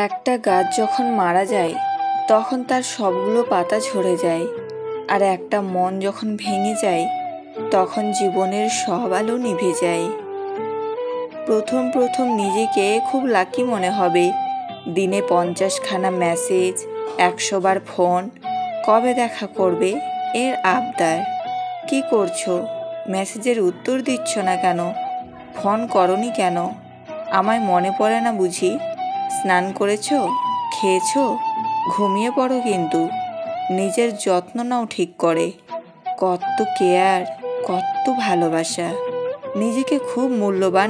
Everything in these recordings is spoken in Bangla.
একটা গাছ যখন মারা যায় তখন তার সবগুলো পাতা ঝরে যায়, আর একটা মন যখন ভেঙে যায় তখন জীবনের সব আলো নিভে যায়। প্রথম প্রথম নিজেকে খুব লাকি মনে হবে। দিনে 50খানা মেসেজ, 100 বার ফোন, কবে দেখা করবে এর আবদার। কি করছো? মেসেজের উত্তর দিচ্ছ না কেন? ফোন করনি কেন? আমায় মনে পড়ে না বুঝি? স্নান করেছো? খেয়েছো? ঘুমিয়ে পড়ো কিন্তু। নিজের যত্ন নাও ঠিক করে। কত কেয়ার, কত ভালোবাসা। নিজেকে খুব মূল্যবান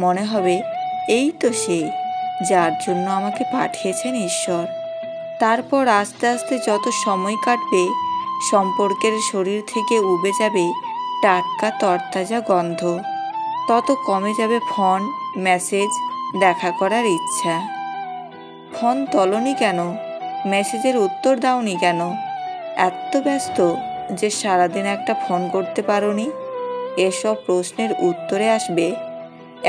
মনে হবে এই তো সে, যার জন্য আমাকে পাঠিয়েছেন ঈশ্বর। তারপর আস্তে আস্তে যত সময় কাটবে, সম্পর্কের শরীর থেকে উবে যাবে টাটকা তরতাজা গন্ধ, তত কমে যাবে ফোন, মেসেজ, দেখা করার ইচ্ছা। ফোন তোলনি কেন? মেসেজের উত্তর দাওনি কেন? এত ব্যস্ত যে সারাদিন একটা ফোন করতে পারোনি? এসব প্রশ্নের উত্তরে আসবে,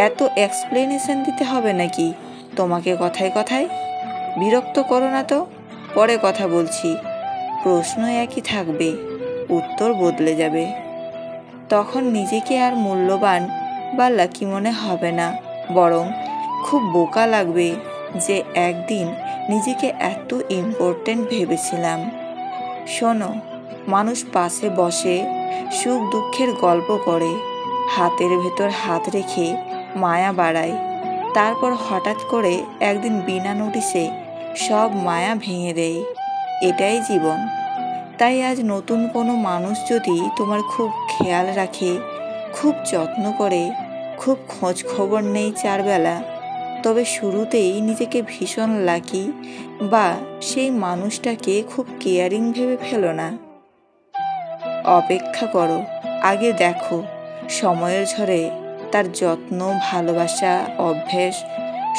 এত এক্সপ্লেনেশন দিতে হবে নাকি তোমাকে কথায় কথায়? বিরক্ত করো না তো, পরে কথা বলছি। প্রশ্ন একই থাকবে, উত্তর বদলে যাবে। তখন নিজেকে আর মূল্যবান বা লাকি মনে হবে না, বরং খুব বোকা লাগবে যে একদিন নিজেকে এত ইম্পর্ট্যান্ট ভেবেছিলাম। শোনো, মানুষ পাশে বসে সুখ দুঃখের গল্প করে, হাতের ভেতর হাত রেখে মায়া বাড়ায়, তারপর হঠাৎ করে একদিন বিনা নোটিশে সব মায়া ভেঙে দেয়। এটাই জীবন। তাই আজ নতুন কোনো মানুষ যদি তোমার খুব খেয়াল রাখে, খুব যত্ন করে, খুব খোঁজ খবর নেই 4 বেলা, তবে শুরুতেই নিজেকে ভীষণ লাকি বা সেই মানুষটাকে খুব কেয়ারিং ভেবে ফেলো না। অপেক্ষা করো, আগে দেখো সময়ের ঝড়ে তার যত্ন, ভালোবাসা, অভ্যেস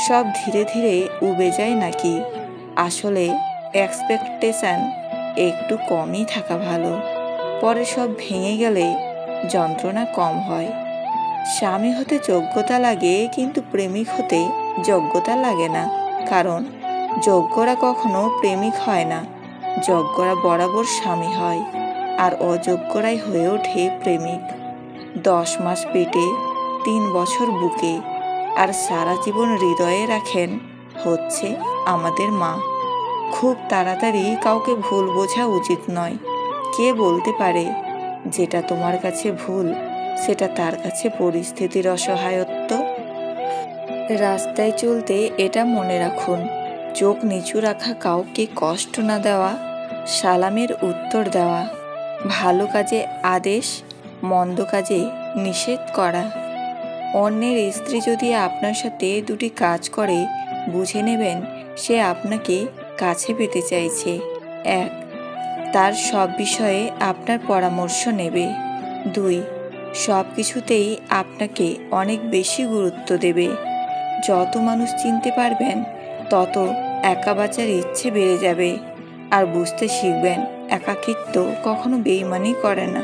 সব ধীরে ধীরে উবে যায় নাকি আসলে এক্সপেকটেশন একটু কমই থাকা ভালো। পরে সব ভেঙে গেলে যন্ত্রণা কম হয়। স্বামী হতে যোগ্যতা লাগে, কিন্তু প্রেমিক হতে যোগ্যতা লাগে না। কারণ যোগ্যরা কখনো প্রেমিক হয় না, যোগ্যরা বরাবর স্বামী হয়, আর অযোগ্যরাই হয়ে ওঠে প্রেমিক। 10 মাস পেটে, 3 বছর বুকে, আর সারা জীবন হৃদয়ে রাখেন হচ্ছে আমাদের মা। খুব তাড়াতাড়ি কাউকে ভুল বোঝা উচিত নয়। কে বলতে পারে যেটা তোমার কাছে ভুল, সেটা তার কাছে পরিস্থিতির অসহায়ত্ব। রাস্তায় চলতে এটা মনে রাখুন, চোখ নিচু রাখা, কাউকে কষ্ট না দেওয়া, সালামের উত্তর দেওয়া, ভালো কাজে আদেশ, মন্দ কাজে নিষেধ করা। অন্যের স্ত্রী যদি আপনার সাথে দুটি কাজ করে, বুঝে নেবেন সে আপনাকে কাছে পেতে চাইছে। 1, তার সব বিষয়ে আপনার পরামর্শ নেবে। 2, সব কিছুতেই আপনাকে অনেক বেশি গুরুত্ব দেবে। যত মানুষ চিনতে পারবেন তত একা বাঁচার ইচ্ছে বেড়ে যাবে, আর বুঝতে শিখবেন একাকিত্ব কখনো বেইমানি করে না।